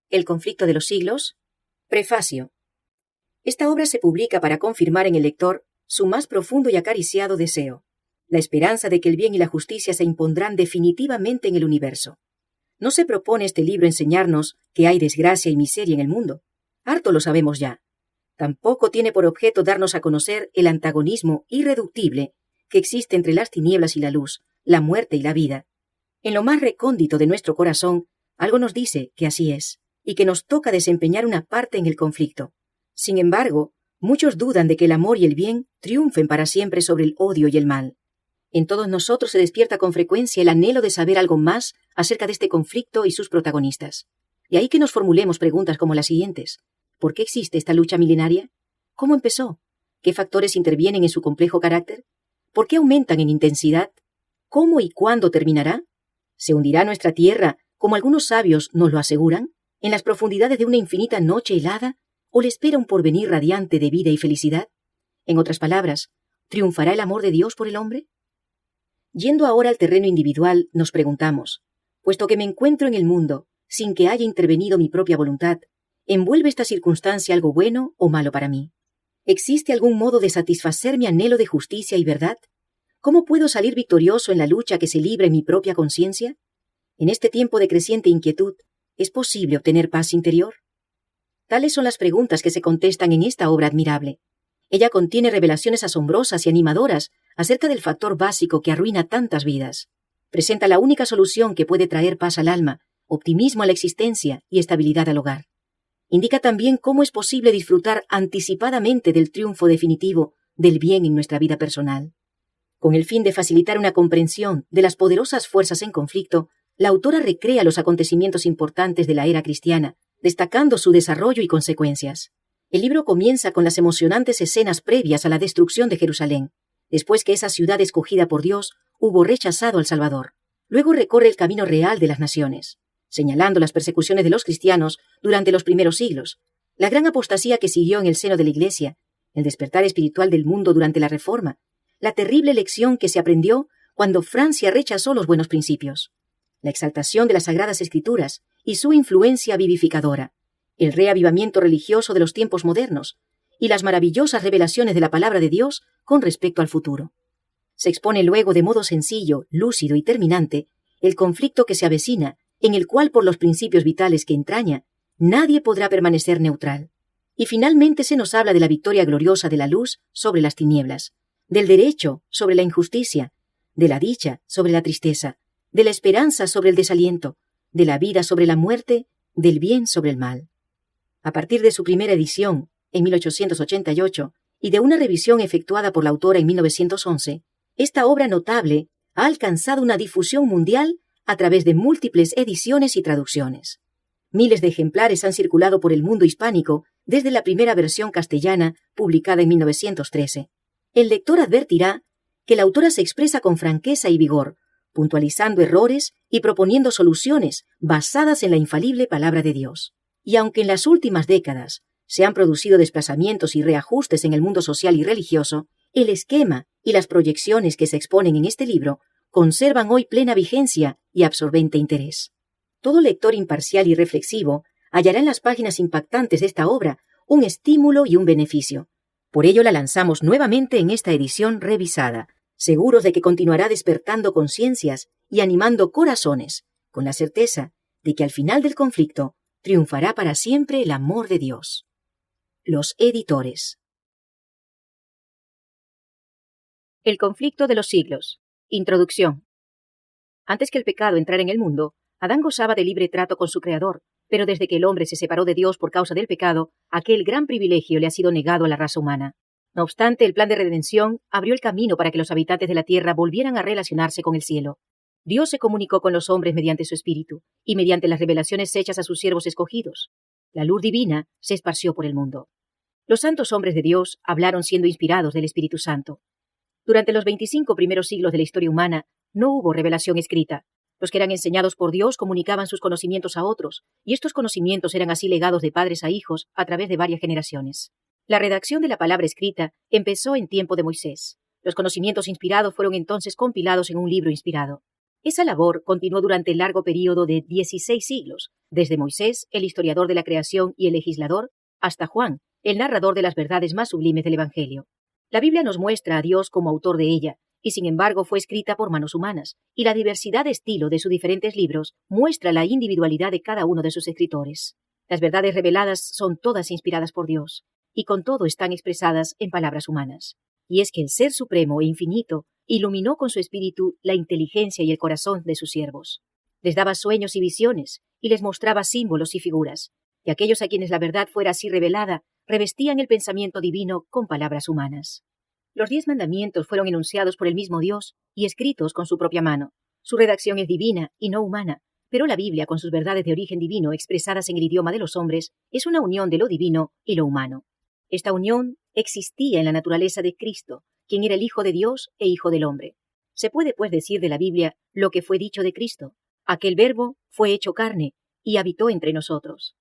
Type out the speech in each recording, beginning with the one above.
El conflicto de los siglos. Prefacio. Esta obra se publica para confirmar en el lector su más profundo y acariciado deseo, la esperanza de que el bien y la justicia se impondrán definitivamente en el universo. No se propone este libro enseñarnos que hay desgracia y miseria en el mundo. Harto lo sabemos ya. Tampoco tiene por objeto darnos a conocer el antagonismo irreductible que existe entre las tinieblas y la luz, la muerte y la vida. En lo más recóndito de nuestro corazón, algo nos dice que así es, y que nos toca desempeñar una parte en el conflicto. Sin embargo, muchos dudan de que el amor y el bien triunfen para siempre sobre el odio y el mal. En todos nosotros se despierta con frecuencia el anhelo de saber algo más acerca de este conflicto y sus protagonistas. De ahí que nos formulemos preguntas como las siguientes. ¿Por qué existe esta lucha milenaria? ¿Cómo empezó? ¿Qué factores intervienen en su complejo carácter? ¿Por qué aumentan en intensidad? ¿Cómo y cuándo terminará? ¿Se hundirá nuestra tierra, como algunos sabios nos lo aseguran, en las profundidades de una infinita noche helada, o le espera un porvenir radiante de vida y felicidad? En otras palabras, ¿triunfará el amor de Dios por el hombre? Yendo ahora al terreno individual, nos preguntamos, puesto que me encuentro en el mundo, sin que haya intervenido mi propia voluntad, ¿envuelve esta circunstancia algo bueno o malo para mí? ¿Existe algún modo de satisfacer mi anhelo de justicia y verdad? ¿Cómo puedo salir victorioso en la lucha que se libra en mi propia conciencia? En este tiempo de creciente inquietud, ¿es posible obtener paz interior? Tales son las preguntas que se contestan en esta obra admirable. Ella contiene revelaciones asombrosas y animadoras acerca del factor básico que arruina tantas vidas. Presenta la única solución que puede traer paz al alma, optimismo a la existencia y estabilidad al hogar. Indica también cómo es posible disfrutar anticipadamente del triunfo definitivo del bien en nuestra vida personal. Con el fin de facilitar una comprensión de las poderosas fuerzas en conflicto, la autora recrea los acontecimientos importantes de la era cristiana, destacando su desarrollo y consecuencias. El libro comienza con las emocionantes escenas previas a la destrucción de Jerusalén, después que esa ciudad escogida por Dios hubo rechazado al Salvador. Luego recorre el camino real de las naciones, señalando las persecuciones de los cristianos durante los primeros siglos, la gran apostasía que siguió en el seno de la Iglesia, el despertar espiritual del mundo durante la Reforma, la terrible lección que se aprendió cuando Francia rechazó los buenos principios, la exaltación de las Sagradas Escrituras y su influencia vivificadora, el reavivamiento religioso de los tiempos modernos y las maravillosas revelaciones de la palabra de Dios con respecto al futuro. Se expone luego de modo sencillo, lúcido y terminante el conflicto que se avecina, en el cual por los principios vitales que entraña, nadie podrá permanecer neutral. Y finalmente se nos habla de la victoria gloriosa de la luz sobre las tinieblas, del derecho sobre la injusticia, de la dicha sobre la tristeza, de la esperanza sobre el desaliento, de la vida sobre la muerte, del bien sobre el mal. A partir de su primera edición, en 1888, y de una revisión efectuada por la autora en 1911, esta obra notable ha alcanzado una difusión mundial a través de múltiples ediciones y traducciones. Miles de ejemplares han circulado por el mundo hispánico desde la primera versión castellana, publicada en 1913. El lector advertirá que la autora se expresa con franqueza y vigor, puntualizando errores y proponiendo soluciones basadas en la infalible palabra de Dios. Y aunque en las últimas décadas se han producido desplazamientos y reajustes en el mundo social y religioso, el esquema y las proyecciones que se exponen en este libro conservan hoy plena vigencia y absorbente interés. Todo lector imparcial y reflexivo hallará en las páginas impactantes de esta obra un estímulo y un beneficio. Por ello la lanzamos nuevamente en esta edición revisada, seguros de que continuará despertando conciencias y animando corazones, con la certeza de que al final del conflicto triunfará para siempre el amor de Dios. Los editores. El conflicto de los siglos. Introducción. Antes que el pecado entrara en el mundo, Adán gozaba de libre trato con su Creador, pero desde que el hombre se separó de Dios por causa del pecado, aquel gran privilegio le ha sido negado a la raza humana. No obstante, el plan de redención abrió el camino para que los habitantes de la tierra volvieran a relacionarse con el cielo. Dios se comunicó con los hombres mediante su Espíritu y mediante las revelaciones hechas a sus siervos escogidos. La luz divina se esparció por el mundo. Los santos hombres de Dios hablaron siendo inspirados del Espíritu Santo. Durante los 25 primeros siglos de la historia humana no hubo revelación escrita. Los que eran enseñados por Dios comunicaban sus conocimientos a otros, y estos conocimientos eran así legados de padres a hijos a través de varias generaciones. La redacción de la palabra escrita empezó en tiempo de Moisés. Los conocimientos inspirados fueron entonces compilados en un libro inspirado. Esa labor continuó durante el largo período de 16 siglos, desde Moisés, el historiador de la creación y el legislador, hasta Juan, el narrador de las verdades más sublimes del Evangelio. La Biblia nos muestra a Dios como autor de ella, y sin embargo fue escrita por manos humanas, y la diversidad de estilo de sus diferentes libros muestra la individualidad de cada uno de sus escritores. Las verdades reveladas son todas inspiradas por Dios, y con todo están expresadas en palabras humanas. Y es que el Ser Supremo e Infinito iluminó con su espíritu la inteligencia y el corazón de sus siervos. Les daba sueños y visiones, y les mostraba símbolos y figuras, y aquellos a quienes la verdad fuera así revelada, revestían el pensamiento divino con palabras humanas. Los 10 mandamientos fueron enunciados por el mismo Dios y escritos con su propia mano. Su redacción es divina y no humana, pero la Biblia, con sus verdades de origen divino expresadas en el idioma de los hombres, es una unión de lo divino y lo humano. Esta unión existía en la naturaleza de Cristo, quien era el Hijo de Dios e Hijo del hombre. Se puede, pues, decir de la Biblia lo que fue dicho de Cristo. Aquel Verbo fue hecho carne y habitó entre nosotros.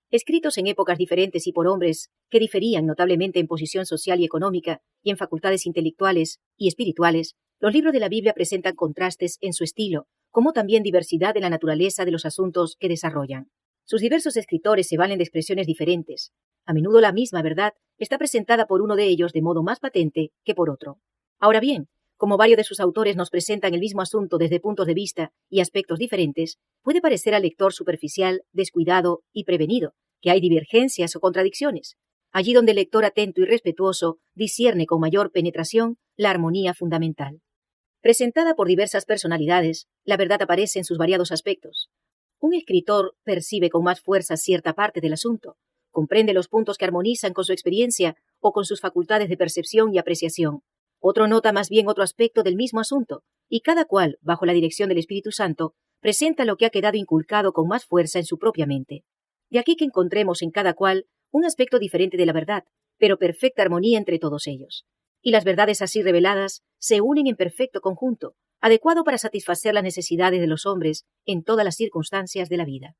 Escritos en épocas diferentes y por hombres que diferían notablemente en posición social y económica y en facultades intelectuales y espirituales, los libros de la Biblia presentan contrastes en su estilo, como también diversidad en la naturaleza de los asuntos que desarrollan. Sus diversos escritores se valen de expresiones diferentes. A menudo la misma verdad está presentada por uno de ellos de modo más patente que por otro. Ahora bien, como varios de sus autores nos presentan el mismo asunto desde puntos de vista y aspectos diferentes, puede parecer al lector superficial, descuidado y prevenido, que hay divergencias o contradicciones, allí donde el lector atento y respetuoso discierne con mayor penetración la armonía fundamental. Presentada por diversas personalidades, la verdad aparece en sus variados aspectos. Un escritor percibe con más fuerza cierta parte del asunto, comprende los puntos que armonizan con su experiencia o con sus facultades de percepción y apreciación. Otro nota más bien otro aspecto del mismo asunto, y cada cual, bajo la dirección del Espíritu Santo, presenta lo que ha quedado inculcado con más fuerza en su propia mente. De aquí que encontremos en cada cual un aspecto diferente de la verdad, pero perfecta armonía entre todos ellos. Y las verdades así reveladas se unen en perfecto conjunto, adecuado para satisfacer las necesidades de los hombres en todas las circunstancias de la vida.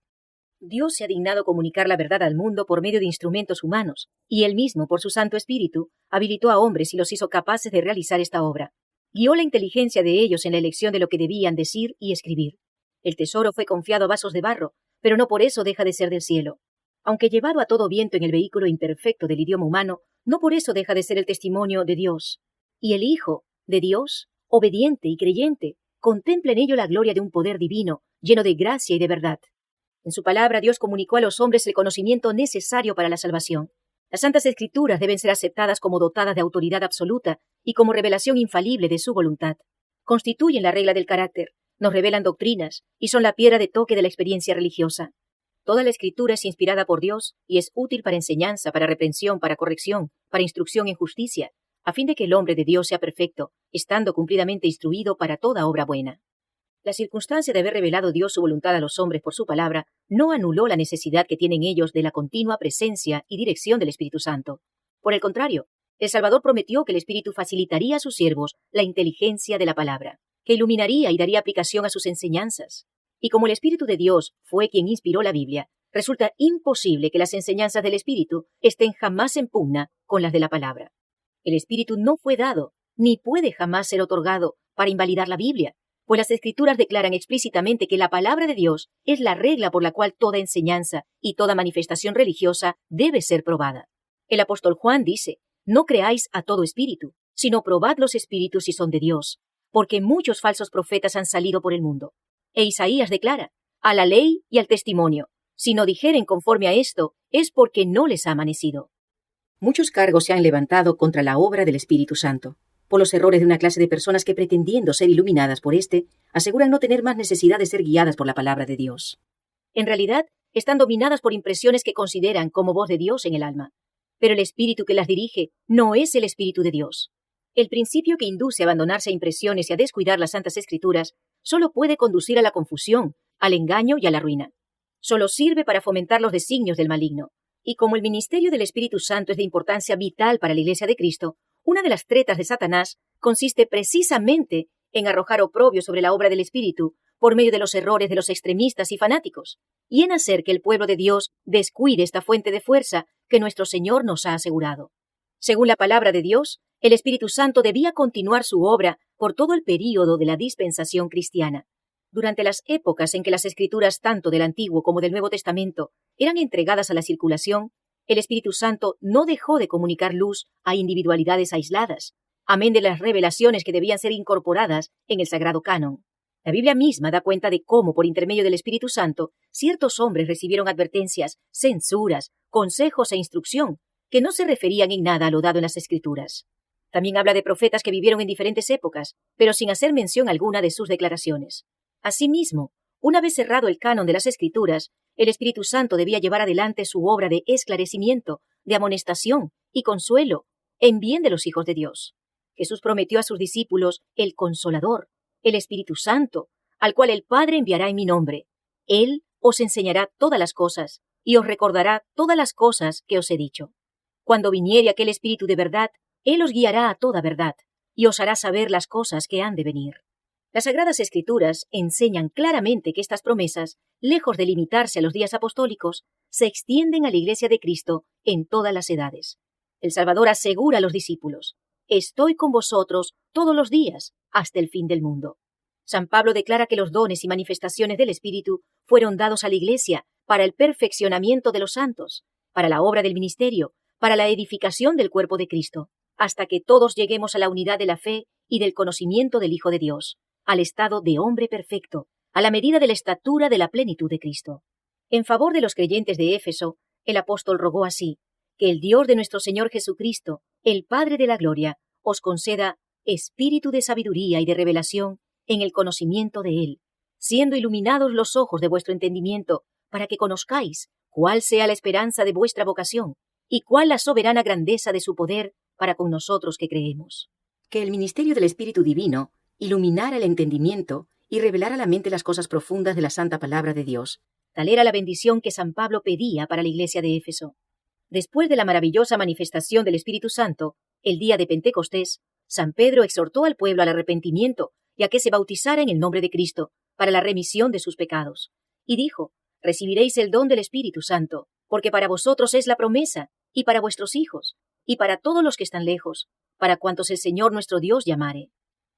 Dios se ha dignado comunicar la verdad al mundo por medio de instrumentos humanos, y Él mismo, por su Santo Espíritu, habilitó a hombres y los hizo capaces de realizar esta obra. Guió la inteligencia de ellos en la elección de lo que debían decir y escribir. El tesoro fue confiado a vasos de barro, pero no por eso deja de ser del cielo. Aunque llevado a todo viento en el vehículo imperfecto del idioma humano, no por eso deja de ser el testimonio de Dios. Y el Hijo de Dios, obediente y creyente, contempla en ello la gloria de un poder divino, lleno de gracia y de verdad. En su palabra Dios comunicó a los hombres el conocimiento necesario para la salvación. Las Santas Escrituras deben ser aceptadas como dotadas de autoridad absoluta y como revelación infalible de su voluntad. Constituyen la regla del carácter, nos revelan doctrinas y son la piedra de toque de la experiencia religiosa. Toda la Escritura es inspirada por Dios y es útil para enseñanza, para reprensión, para corrección, para instrucción en justicia, a fin de que el hombre de Dios sea perfecto, estando cumplidamente instruido para toda obra buena. La circunstancia de haber revelado Dios su voluntad a los hombres por su palabra no anuló la necesidad que tienen ellos de la continua presencia y dirección del Espíritu Santo. Por el contrario, el Salvador prometió que el Espíritu facilitaría a sus siervos la inteligencia de la palabra, que iluminaría y daría aplicación a sus enseñanzas. Y como el Espíritu de Dios fue quien inspiró la Biblia, resulta imposible que las enseñanzas del Espíritu estén jamás en pugna con las de la palabra. El Espíritu no fue dado, ni puede jamás ser otorgado para invalidar la Biblia, pues las Escrituras declaran explícitamente que la palabra de Dios es la regla por la cual toda enseñanza y toda manifestación religiosa debe ser probada. El apóstol Juan dice: «No creáis a todo espíritu, sino probad los espíritus si son de Dios, porque muchos falsos profetas han salido por el mundo». E Isaías declara: «A la ley y al testimonio, si no dijeren conforme a esto, es porque no les ha amanecido». Muchos cargos se han levantado contra la obra del Espíritu Santo, por los errores de una clase de personas que, pretendiendo ser iluminadas por éste, aseguran no tener más necesidad de ser guiadas por la palabra de Dios. En realidad, están dominadas por impresiones que consideran como voz de Dios en el alma. Pero el espíritu que las dirige no es el Espíritu de Dios. El principio que induce a abandonarse a impresiones y a descuidar las Santas Escrituras solo puede conducir a la confusión, al engaño y a la ruina. Solo sirve para fomentar los designios del maligno. Y como el ministerio del Espíritu Santo es de importancia vital para la Iglesia de Cristo, una de las tretas de Satanás consiste precisamente en arrojar oprobio sobre la obra del Espíritu por medio de los errores de los extremistas y fanáticos, y en hacer que el pueblo de Dios descuide esta fuente de fuerza que nuestro Señor nos ha asegurado. Según la palabra de Dios, el Espíritu Santo debía continuar su obra por todo el período de la dispensación cristiana. Durante las épocas en que las escrituras tanto del Antiguo como del Nuevo Testamento eran entregadas a la circulación, el Espíritu Santo no dejó de comunicar luz a individualidades aisladas, amén de las revelaciones que debían ser incorporadas en el sagrado canon. La Biblia misma da cuenta de cómo, por intermedio del Espíritu Santo, ciertos hombres recibieron advertencias, censuras, consejos e instrucción que no se referían en nada a lo dado en las Escrituras. También habla de profetas que vivieron en diferentes épocas, pero sin hacer mención alguna de sus declaraciones. Asimismo, una vez cerrado el canon de las Escrituras, el Espíritu Santo debía llevar adelante su obra de esclarecimiento, de amonestación y consuelo en bien de los hijos de Dios. Jesús prometió a sus discípulos el Consolador, el Espíritu Santo, al cual el Padre enviará en mi nombre. Él os enseñará todas las cosas y os recordará todas las cosas que os he dicho. Cuando viniere aquel Espíritu de verdad, Él os guiará a toda verdad y os hará saber las cosas que han de venir. Las Sagradas Escrituras enseñan claramente que estas promesas, lejos de limitarse a los días apostólicos, se extienden a la Iglesia de Cristo en todas las edades. El Salvador asegura a los discípulos: «Estoy con vosotros todos los días, hasta el fin del mundo». San Pablo declara que los dones y manifestaciones del Espíritu fueron dados a la Iglesia para el perfeccionamiento de los santos, para la obra del ministerio, para la edificación del cuerpo de Cristo, hasta que todos lleguemos a la unidad de la fe y del conocimiento del Hijo de Dios, al estado de hombre perfecto, a la medida de la estatura de la plenitud de Cristo. En favor de los creyentes de Éfeso, el apóstol rogó así: «Que el Dios de nuestro Señor Jesucristo, el Padre de la gloria, os conceda espíritu de sabiduría y de revelación en el conocimiento de Él, siendo iluminados los ojos de vuestro entendimiento, para que conozcáis cuál sea la esperanza de vuestra vocación y cuál la soberana grandeza de su poder para con nosotros que creemos». Que el ministerio del Espíritu Divino iluminara el entendimiento y revelara a la mente las cosas profundas de la santa palabra de Dios. Tal era la bendición que San Pablo pedía para la iglesia de Éfeso. Después de la maravillosa manifestación del Espíritu Santo, el día de Pentecostés, San Pedro exhortó al pueblo al arrepentimiento y a que se bautizara en el nombre de Cristo para la remisión de sus pecados. Y dijo: «Recibiréis el don del Espíritu Santo, porque para vosotros es la promesa, y para vuestros hijos, y para todos los que están lejos, para cuantos el Señor nuestro Dios llamare».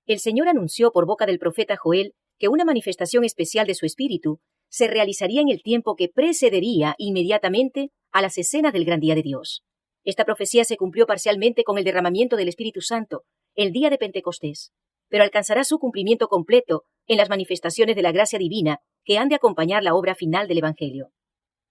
El Señor anunció por boca del profeta Joel que una manifestación especial de su Espíritu se realizaría en el tiempo que precedería inmediatamente a las escenas del gran día de Dios. Esta profecía se cumplió parcialmente con el derramamiento del Espíritu Santo, el día de Pentecostés, pero alcanzará su cumplimiento completo en las manifestaciones de la gracia divina que han de acompañar la obra final del Evangelio.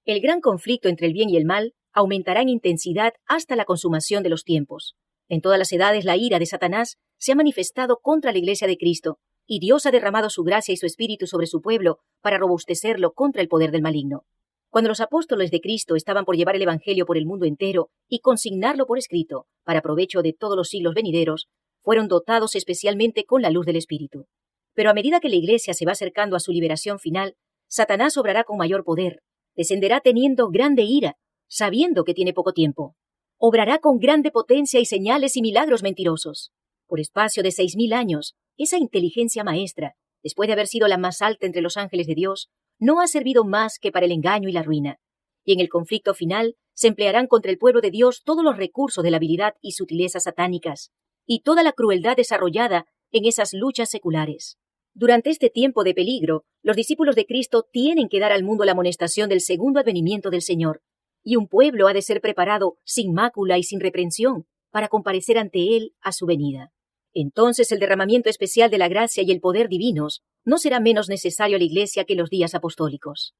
El gran conflicto entre el bien y el mal aumentará en intensidad hasta la consumación de los tiempos. En todas las edades la ira de Satanás se ha manifestado contra la Iglesia de Cristo, y Dios ha derramado su gracia y su Espíritu sobre su pueblo para robustecerlo contra el poder del maligno. Cuando los apóstoles de Cristo estaban por llevar el Evangelio por el mundo entero y consignarlo por escrito, para provecho de todos los siglos venideros, fueron dotados especialmente con la luz del Espíritu. Pero a medida que la Iglesia se va acercando a su liberación final, Satanás obrará con mayor poder, descenderá teniendo grande ira, sabiendo que tiene poco tiempo. Obrará con grande potencia y señales y milagros mentirosos. Por espacio de 6000 años, esa inteligencia maestra, después de haber sido la más alta entre los ángeles de Dios, no ha servido más que para el engaño y la ruina. Y en el conflicto final se emplearán contra el pueblo de Dios todos los recursos de la habilidad y sutilezas satánicas, y toda la crueldad desarrollada en esas luchas seculares. Durante este tiempo de peligro, los discípulos de Cristo tienen que dar al mundo la amonestación del segundo advenimiento del Señor, y un pueblo ha de ser preparado sin mácula y sin reprensión para comparecer ante Él a su venida. Entonces el derramamiento especial de la gracia y el poder divinos no será menos necesario a la Iglesia que los días apostólicos.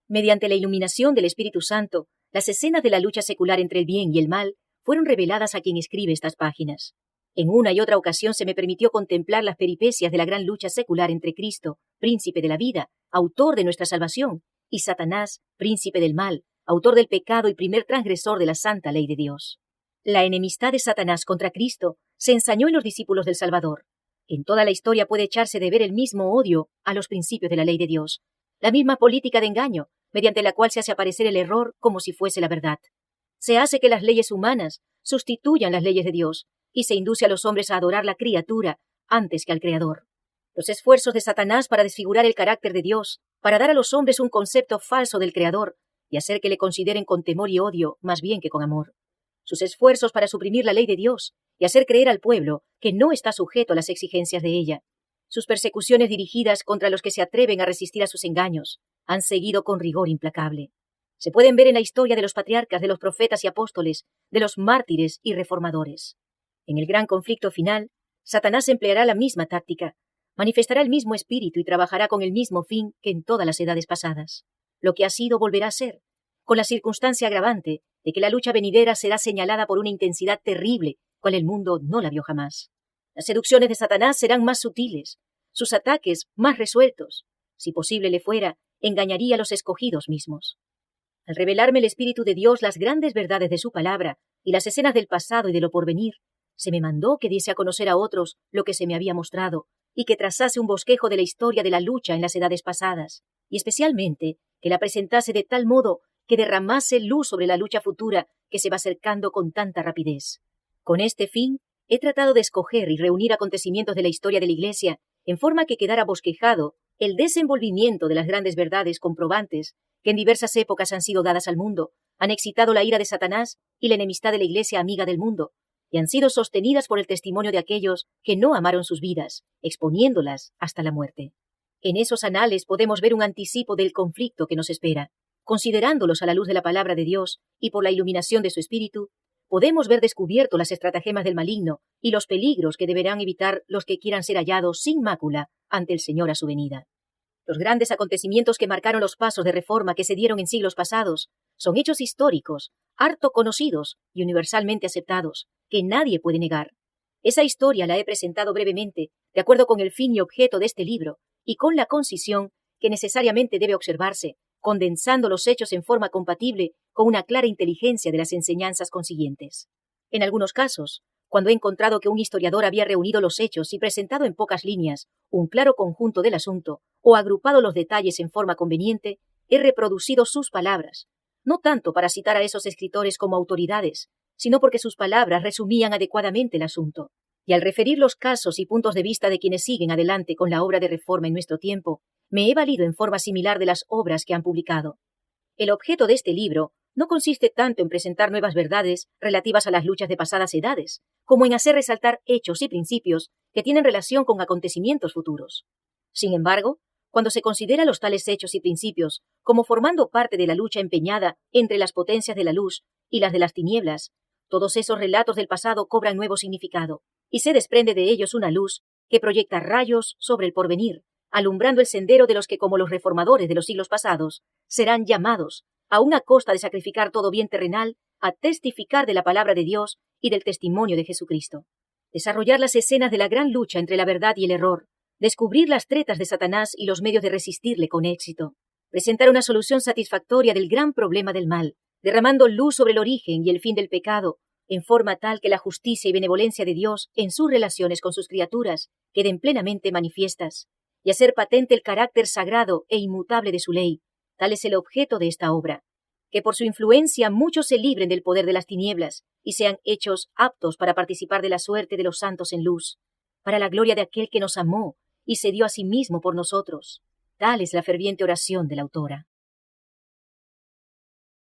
Mediante la iluminación del Espíritu Santo, las escenas de la lucha secular entre el bien y el mal fueron reveladas a quien escribe estas páginas. En una y otra ocasión se me permitió contemplar las peripecias de la gran lucha secular entre Cristo, príncipe de la vida, autor de nuestra salvación, y Satanás, príncipe del mal, autor del pecado y primer transgresor de la santa ley de Dios. La enemistad de Satanás contra Cristo se ensañó en los discípulos del Salvador. En toda la historia puede echarse de ver el mismo odio a los principios de la ley de Dios, la misma política de engaño, mediante la cual se hace aparecer el error como si fuese la verdad. Se hace que las leyes humanas sustituyan las leyes de Dios, y se induce a los hombres a adorar la criatura antes que al Creador. Los esfuerzos de Satanás para desfigurar el carácter de Dios, para dar a los hombres un concepto falso del Creador, y hacer que le consideren con temor y odio más bien que con amor. Sus esfuerzos para suprimir la ley de Dios y hacer creer al pueblo que no está sujeto a las exigencias de ella. Sus persecuciones dirigidas contra los que se atreven a resistir a sus engaños han seguido con rigor implacable. Se pueden ver en la historia de los patriarcas, de los profetas y apóstoles, de los mártires y reformadores. En el gran conflicto final, Satanás empleará la misma táctica, manifestará el mismo espíritu y trabajará con el mismo fin que en todas las edades pasadas. Lo que ha sido volverá a ser, con la circunstancia agravante de que la lucha venidera será señalada por una intensidad terrible, cual el mundo no la vio jamás. Las seducciones de Satanás serán más sutiles, sus ataques más resueltos. Si posible le fuera, engañaría a los escogidos mismos. Al revelarme el Espíritu de Dios las grandes verdades de su palabra y las escenas del pasado y de lo porvenir, se me mandó que diese a conocer a otros lo que se me había mostrado y que trazase un bosquejo de la historia de la lucha en las edades pasadas, y especialmente que la presentase de tal modo que derramase luz sobre la lucha futura que se va acercando con tanta rapidez. Con este fin, he tratado de escoger y reunir acontecimientos de la historia de la Iglesia en forma que quedara bosquejado el desenvolvimiento de las grandes verdades comprobantes que en diversas épocas han sido dadas al mundo, han excitado la ira de Satanás y la enemistad de la Iglesia amiga del mundo, y han sido sostenidas por el testimonio de aquellos que no amaron sus vidas, exponiéndolas hasta la muerte. En esos anales podemos ver un anticipo del conflicto que nos espera. Considerándolos a la luz de la palabra de Dios y por la iluminación de su Espíritu, podemos ver descubierto las estratagemas del maligno y los peligros que deberán evitar los que quieran ser hallados sin mácula ante el Señor a su venida. Los grandes acontecimientos que marcaron los pasos de reforma que se dieron en siglos pasados son hechos históricos, harto conocidos y universalmente aceptados, que nadie puede negar. Esa historia la he presentado brevemente, de acuerdo con el fin y objeto de este libro, y con la concisión que necesariamente debe observarse, condensando los hechos en forma compatible con una clara inteligencia de las enseñanzas consiguientes. En algunos casos, cuando he encontrado que un historiador había reunido los hechos y presentado en pocas líneas un claro conjunto del asunto, o agrupado los detalles en forma conveniente, he reproducido sus palabras, no tanto para citar a esos escritores como autoridades, sino porque sus palabras resumían adecuadamente el asunto. Y al referir los casos y puntos de vista de quienes siguen adelante con la obra de reforma en nuestro tiempo, me he valido en forma similar de las obras que han publicado. El objeto de este libro no consiste tanto en presentar nuevas verdades relativas a las luchas de pasadas edades, como en hacer resaltar hechos y principios que tienen relación con acontecimientos futuros. Sin embargo, cuando se considera los tales hechos y principios como formando parte de la lucha empeñada entre las potencias de la luz y las de las tinieblas, todos esos relatos del pasado cobran nuevo significado, y se desprende de ellos una luz que proyecta rayos sobre el porvenir, alumbrando el sendero de los que, como los reformadores de los siglos pasados, serán llamados, aun a costa de sacrificar todo bien terrenal, a testificar de la palabra de Dios y del testimonio de Jesucristo. Desarrollar las escenas de la gran lucha entre la verdad y el error, descubrir las tretas de Satanás y los medios de resistirle con éxito, presentar una solución satisfactoria del gran problema del mal, derramando luz sobre el origen y el fin del pecado, en forma tal que la justicia y benevolencia de Dios en sus relaciones con sus criaturas queden plenamente manifiestas, y hacer patente el carácter sagrado e inmutable de su ley. Tal es el objeto de esta obra, que por su influencia muchos se libren del poder de las tinieblas y sean hechos aptos para participar de la suerte de los santos en luz, para la gloria de aquel que nos amó y se dio a sí mismo por nosotros. Tal es la ferviente oración de la autora.